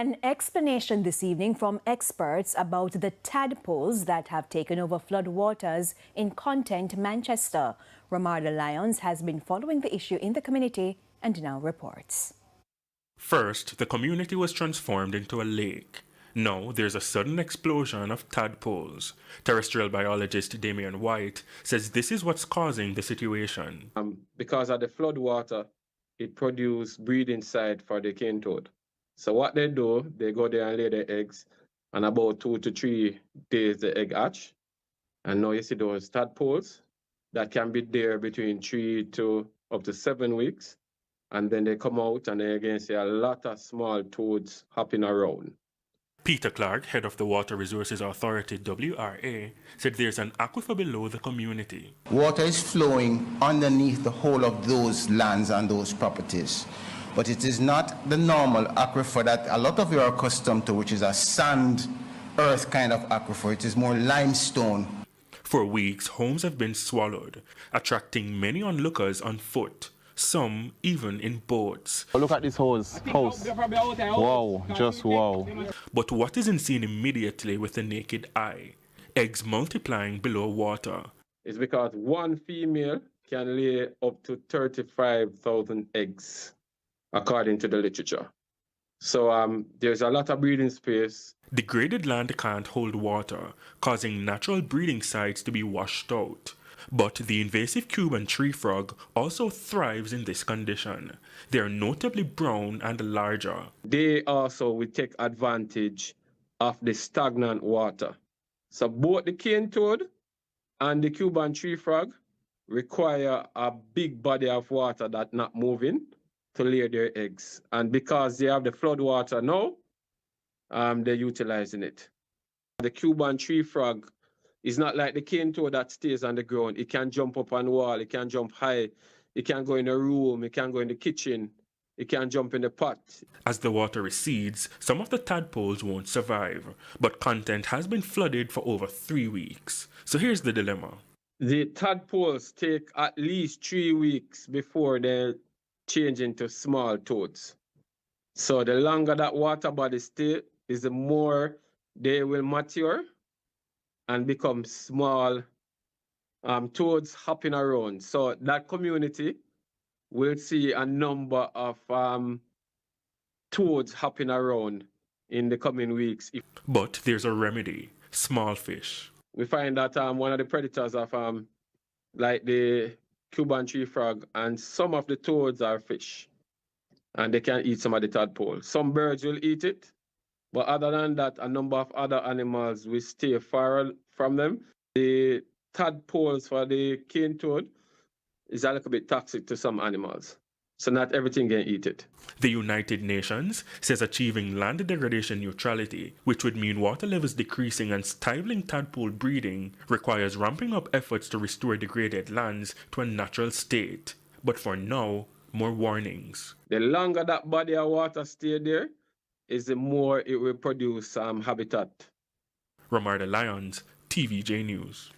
An explanation this evening from experts about the tadpoles that have taken over floodwaters in Content, Manchester. Ramarda Lyons has been following the issue in the community and now reports. First, the community was transformed into a lake. Now, there's a sudden explosion of tadpoles. Terrestrial biologist Damian White says this is what's causing the situation. Because of the flood water, it produced breeding site for the cane toad. So what they do, they go there and lay their eggs, and about 2 to 3 days the egg hatch. And now you see those tadpoles that can be there between 3 to up to 7 weeks. And then they come out and then again see a lot of small toads hopping around. Peter Clark, head of the Water Resources Authority WRA, said there's an aquifer below the community. Water is flowing underneath the whole of those lands and those properties. But it is not the normal aquifer that a lot of you are accustomed to, which is a sand, earth kind of aquifer. It is more limestone. For weeks, homes have been swallowed, attracting many onlookers on foot, some even in boats. Look at this house. Wow, just wow. But what isn't seen immediately with the naked eye? Eggs multiplying below water. It's because one female can lay up to 35,000 eggs, according to the literature. So there's a lot of breeding space. Degraded land can't hold water, causing natural breeding sites to be washed out. But the invasive Cuban tree frog also thrives in this condition. They are notably brown and larger. They also will take advantage of the stagnant water. So both the cane toad and the Cuban tree frog require a big body of water that's not moving to lay their eggs. And because they have the flood water now, they're utilizing it. The Cuban tree frog is not like the cane toad that stays on the ground. It can jump up on the wall, it can jump high, it can go in a room, it can go in the kitchen, it can jump in the pot. As the water recedes, some of the tadpoles won't survive, but Content has been flooded for over 3 weeks. So here's the dilemma. The tadpoles take at least 3 weeks before they change into small toads. So the longer that water body stays, is the more they will mature and become small toads hopping around. So that community will see a number of toads hopping around in the coming weeks. But there's a remedy: small fish. We find that one of the predators of like the Cuban tree frog and some of the toads are fish, and they can eat some of the tadpoles. Some birds will eat it, but other than that, a number of other animals will stay far from them. The tadpoles for the cane toad is a little bit toxic to some animals, so not everything can eat it. The United Nations says achieving land degradation neutrality, which would mean water levels decreasing and stifling tadpole breeding, requires ramping up efforts to restore degraded lands to a natural state. But for now, more warnings. The longer that body of water stays there, is the more it will produce habitat. Ramarda Lyons, TVJ News.